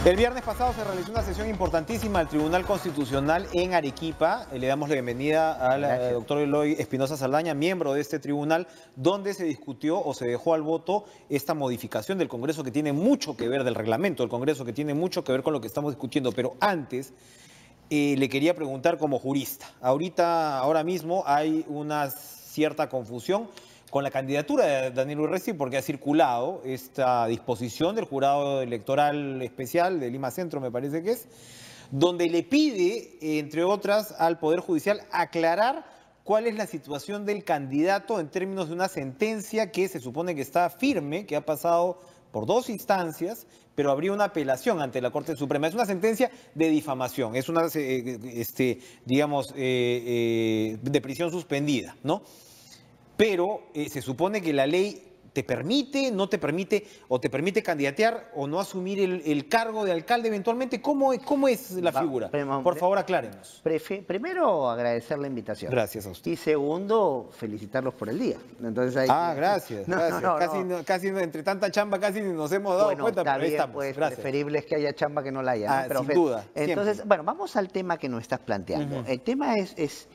El viernes pasado se realizó una sesión importantísima del Tribunal Constitucional en Arequipa. Le damos la bienvenida al doctor Eloy Espinosa Saldaña, miembro de este tribunal, donde se discutió o se dejó al voto esta modificación del Congreso que tiene mucho que ver, del reglamento del Congreso, que tiene mucho que ver con lo que estamos discutiendo. Pero antes, le quería preguntar como jurista. Ahora mismo hay una cierta confusión con la candidatura de Daniel Urresti, porque ha circulado esta disposición del Jurado Electoral Especial de Lima Centro, me parece que es, donde le pide, entre otras, al Poder Judicial aclarar cuál es la situación del candidato en términos de una sentencia que se supone que está firme, que ha pasado por 2 instancias, pero habría una apelación ante la Corte Suprema. Es una sentencia de difamación, es una, de prisión suspendida, ¿no? Pero se supone que la ley te permite, no te permite, o te permite candidatear o no asumir el cargo de alcalde eventualmente. ¿Cómo es la figura? Por favor, aclárenos. Primero, agradecer la invitación. Gracias a usted. Y segundo, felicitarlos por el día. Entonces gracias. Casi entre tanta chamba casi nos hemos dado cuenta, pero bien, estamos. Pues, gracias. preferible es que haya chamba que no la haya. Sin duda. Entonces, siempre. bueno, vamos al tema que nos estás planteando. El tema es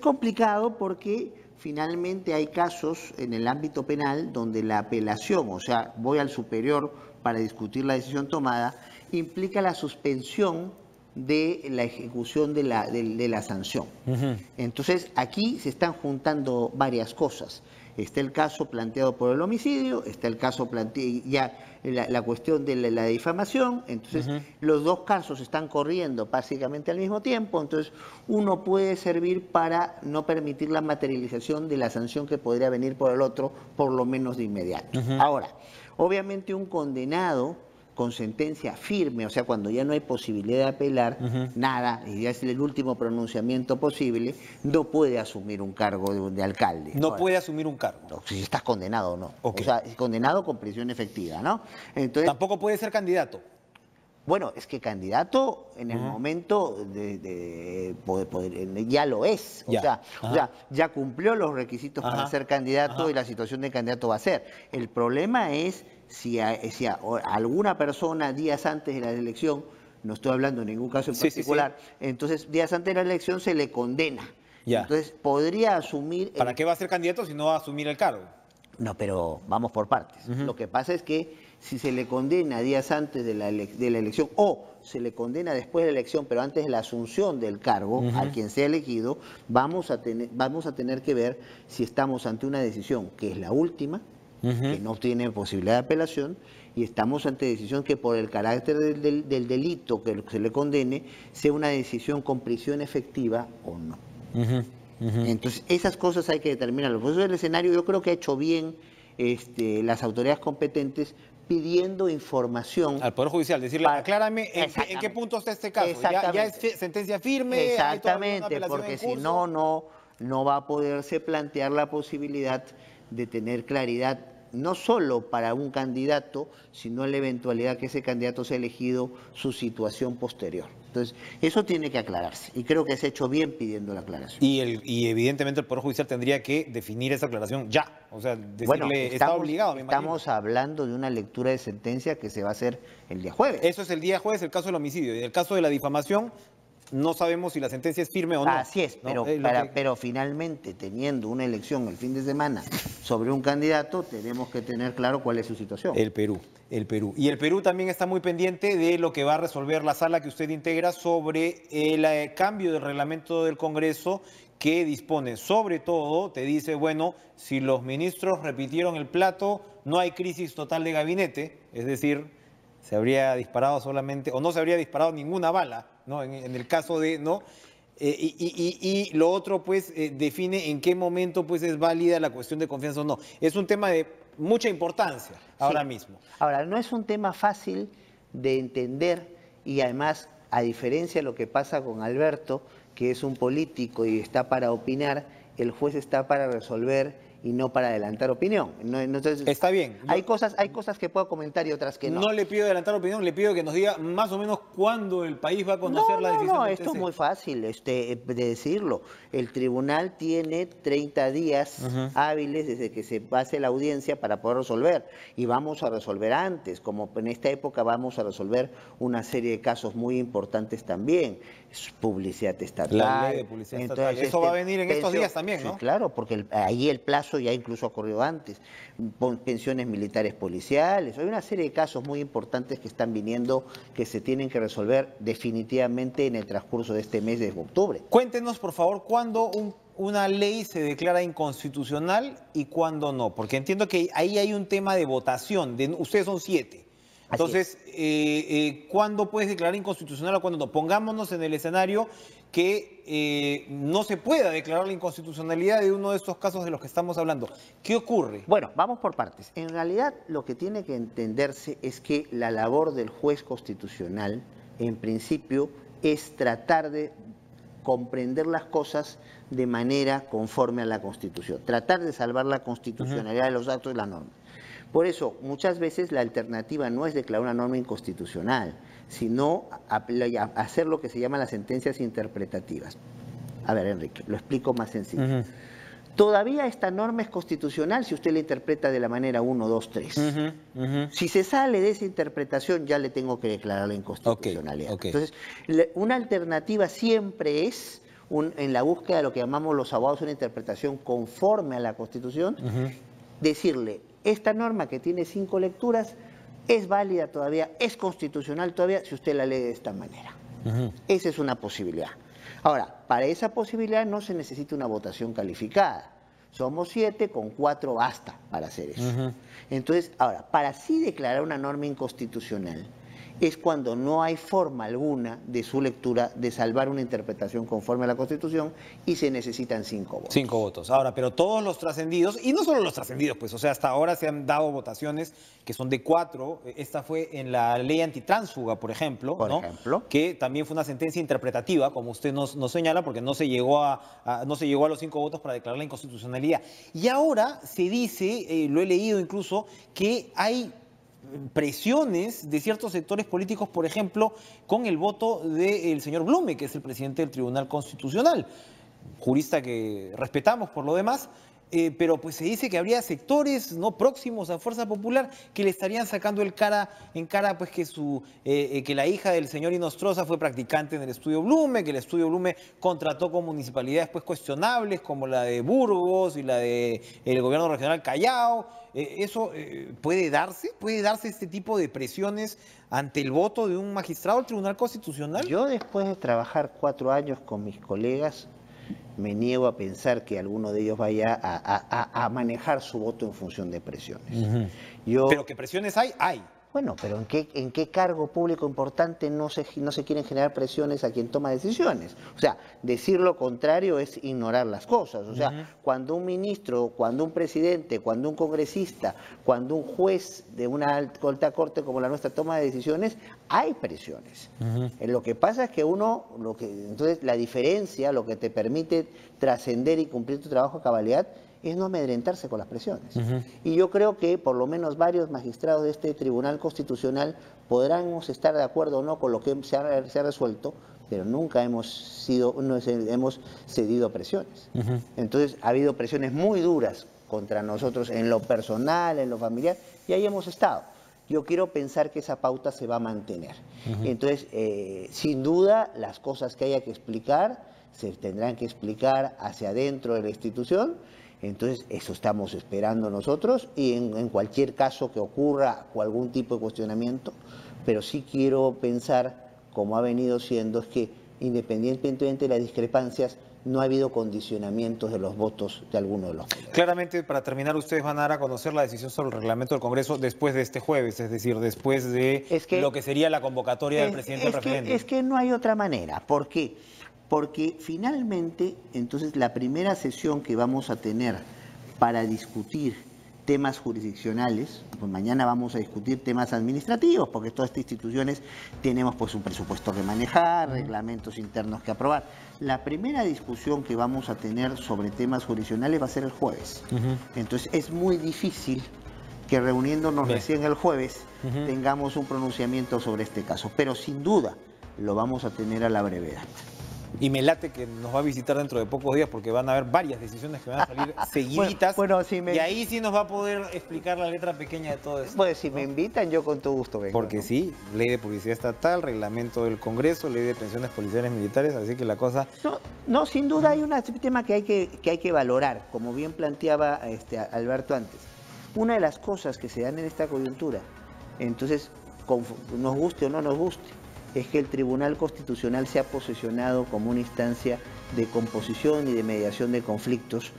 complicado porque finalmente hay casos en el ámbito penal donde la apelación, o sea, voy al superior para discutir la decisión tomada, implica la suspensión de la ejecución de la sanción. Entonces, aquí se están juntando varias cosas. Está el caso planteado por el homicidio, está el caso la cuestión de la difamación. Entonces, los dos casos están corriendo básicamente al mismo tiempo. Entonces, uno puede servir para no permitir la materialización de la sanción que podría venir por el otro, por lo menos de inmediato. Ahora, obviamente un condenado con sentencia firme, o sea, cuando ya no hay posibilidad de apelar, nada, y ya es el último pronunciamiento posible, no puede asumir un cargo de alcalde. No puede asumir un cargo. No, si estás condenado o no. Okay. O sea, es condenado con prisión efectiva, ¿no? Entonces, tampoco puede ser candidato. Bueno, es que candidato en el momento ya lo es. O sea, ya cumplió los requisitos para ser candidato y la situación de candidato va a ser. El problema es si alguna persona días antes de la elección, no estoy hablando de ningún caso en particular, entonces días antes de la elección se le condena. Entonces podría asumir... ¿Para qué va a ser candidato si no va a asumir el cargo? No, pero vamos por partes. Lo que pasa es que si se le condena días antes de la elección o se le condena después de la elección, pero antes de la asunción del cargo a quien sea elegido, vamos a tener que ver si estamos ante una decisión que es la última, que no tiene posibilidad de apelación, y estamos ante decisión que por el carácter del delito que se le condene, sea una decisión con prisión efectiva o no. Entonces, esas cosas hay que determinarlo. Por eso el escenario yo creo que ha hecho bien las autoridades competentes pidiendo información al Poder Judicial, decirle, aclárame en qué punto está este caso. ¿Ya es sentencia firme? Exactamente, porque si no va a poderse plantear la posibilidad de tener claridad no solo para un candidato, sino en la eventualidad que ese candidato sea elegido, su situación posterior. Entonces, eso tiene que aclararse, y creo que se ha hecho bien pidiendo la aclaración. Y evidentemente el Poder Judicial tendría que definir esa aclaración ya, o sea, decirle, está obligado. Estamos hablando de una lectura de sentencia que se va a hacer el día jueves. Eso es el día jueves, el caso del homicidio. Y el caso de la difamación, no sabemos si la sentencia es firme o no. Así es, pero finalmente, teniendo una elección el fin de semana sobre un candidato, tenemos que tener claro cuál es su situación. El Perú. Y el Perú también está muy pendiente de lo que va a resolver la sala que usted integra sobre el cambio del reglamento del Congreso, que dispone, sobre todo, te dice, bueno, si los ministros repitieron el plato, no hay crisis total de gabinete, es decir, se habría disparado solamente, o no se habría disparado ninguna bala, ¿no? En el caso de, ¿no? Y lo otro, pues, define en qué momento, pues, es válida la cuestión de confianza o no. Es un tema de mucha importancia ahora mismo. Ahora, no es un tema fácil de entender y además, a diferencia de lo que pasa con Alberto, que es un político y está para opinar, el juez está para resolver y no para adelantar opinión. Entonces, está bien. Hay cosas que puedo comentar y otras que no. No le pido adelantar opinión, le pido que nos diga más o menos cuándo el país va a conocer la decisión del Esto es TC. muy fácil de decirlo. El tribunal tiene 30 días hábiles desde que se pase la audiencia para poder resolver. Y vamos a resolver antes, como en esta época vamos a resolver una serie de casos muy importantes también. Publicidad estatal. La ley de publicidad estatal. Eso va a venir en estos días también, ¿no? Sí, claro, porque ahí el plazo ya incluso ha ocurrido antes. Pensiones militares policiales. Hay una serie de casos muy importantes que están viniendo que se tienen que resolver definitivamente en el transcurso de este mes de octubre. Cuéntenos, por favor, cuándo una ley se declara inconstitucional y cuándo no, porque entiendo que ahí hay un tema de votación. Ustedes son 7. Entonces, ¿cuándo puedes declarar inconstitucional o cuándo no? Pongámonos en el escenario que no se pueda declarar la inconstitucionalidad de uno de estos casos de los que estamos hablando. ¿Qué ocurre? Bueno, vamos por partes. En realidad, lo que tiene que entenderse es que la labor del juez constitucional, en principio, es tratar de comprender las cosas de manera conforme a la Constitución, tratar de salvar la constitucionalidad de los actos y las normas. Por eso, muchas veces la alternativa no es declarar una norma inconstitucional, sino hacer lo que se llama las sentencias interpretativas. A ver, Enrique, lo explico más sencillo. Todavía esta norma es constitucional si usted la interpreta de la manera 1, 2, 3. Si se sale de esa interpretación, ya le tengo que declarar la inconstitucionalidad. Entonces, una alternativa siempre es, en la búsqueda de lo que llamamos los abogados una interpretación conforme a la Constitución, decirle, esta norma que tiene 5 lecturas es válida todavía, es constitucional todavía si usted la lee de esta manera. Esa es una posibilidad. Ahora, para esa posibilidad no se necesita una votación calificada. Somos 7, con 4 basta para hacer eso. Entonces, ahora, para sí declarar una norma inconstitucional, es cuando no hay forma alguna de su lectura de salvar una interpretación conforme a la Constitución y se necesitan 5 votos. 5 votos. Ahora, pero todos los trascendidos, y no solo los trascendidos, pues, o sea, hasta ahora se han dado votaciones que son de 4. Esta fue en la ley antitránsfuga, por ejemplo, que también fue una sentencia interpretativa, como usted nos señala, porque no se llegó a los 5 votos para declarar la inconstitucionalidad. Y ahora se dice, lo he leído incluso, que hay presiones de ciertos sectores políticos, por ejemplo, con el voto del señor Blume, que es el presidente del Tribunal Constitucional, jurista que respetamos por lo demás, pero pues se dice que habría sectores no próximos a Fuerza Popular que le estarían sacando en cara pues que la hija del señor Inostroza fue practicante en el estudio Blume, que el estudio Blume contrató con municipalidades pues cuestionables como la de Burgos y la de el gobierno regional Callao. ¿Eso puede darse este tipo de presiones ante el voto de un magistrado del Tribunal Constitucional? Yo, después de trabajar 4 años con mis colegas, me niego a pensar que alguno de ellos vaya a manejar su voto en función de presiones. Pero ¿qué presiones hay? Hay. Bueno, pero ¿en qué cargo público importante no se quieren generar presiones a quien toma decisiones? O sea, decir lo contrario es ignorar las cosas. O sea, cuando un ministro, cuando un presidente, cuando un congresista, cuando un juez de una alta corte como la nuestra toma decisiones, hay presiones. Lo que pasa es que entonces la diferencia, lo que te permite trascender y cumplir tu trabajo a cabalidad, es no amedrentarse con las presiones. Y yo creo que por lo menos varios magistrados de este Tribunal Constitucional podrán estar de acuerdo o no con lo que se ha resuelto, pero nunca hemos cedido a presiones. Entonces ha habido presiones muy duras contra nosotros en lo personal, en lo familiar, y ahí hemos estado. Yo quiero pensar que esa pauta se va a mantener. Entonces, sin duda, las cosas que haya que explicar se tendrán que explicar hacia adentro de la institución. Entonces, eso estamos esperando nosotros y en cualquier caso que ocurra o algún tipo de cuestionamiento, pero sí quiero pensar, como ha venido siendo, es que independientemente de las discrepancias, no ha habido condicionamientos de los votos de alguno de los colegas. Claramente, para terminar, ustedes van a dar a conocer la decisión sobre el reglamento del Congreso después de este jueves, es decir, después de lo que sería la convocatoria del presidente del referéndum. Es que no hay otra manera. ¿Por qué? Porque finalmente, entonces, la primera sesión que vamos a tener para discutir temas jurisdiccionales, pues mañana vamos a discutir temas administrativos, porque todas estas instituciones tenemos pues un presupuesto que manejar, reglamentos internos que aprobar. La primera discusión que vamos a tener sobre temas jurisdiccionales va a ser el jueves. Entonces es muy difícil que reuniéndonos recién el jueves tengamos un pronunciamiento sobre este caso, pero sin duda lo vamos a tener a la brevedad. Y me late que nos va a visitar dentro de pocos días porque van a haber varias decisiones que van a salir seguiditas. Bueno, y ahí sí nos va a poder explicar la letra pequeña de todo esto. Pues si me invitan, yo con todo gusto vengo. Porque sí, ley de publicidad estatal, reglamento del Congreso, ley de pensiones policiales militares, así que la cosa... No, sin duda hay un tema que hay que valorar, como bien planteaba Alberto antes. Una de las cosas que se dan en esta coyuntura, entonces, nos guste o no nos guste, es que el Tribunal Constitucional se ha posicionado como una instancia de composición y de mediación de conflictos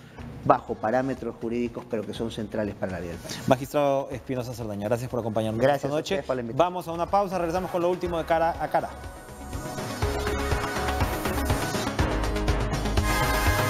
bajo parámetros jurídicos, pero que son centrales para la vida del país. Magistrado Espinosa Saldaña, gracias por acompañarnos esta noche. Por la invitación. Vamos a una pausa, regresamos con lo último de Cara a Cara.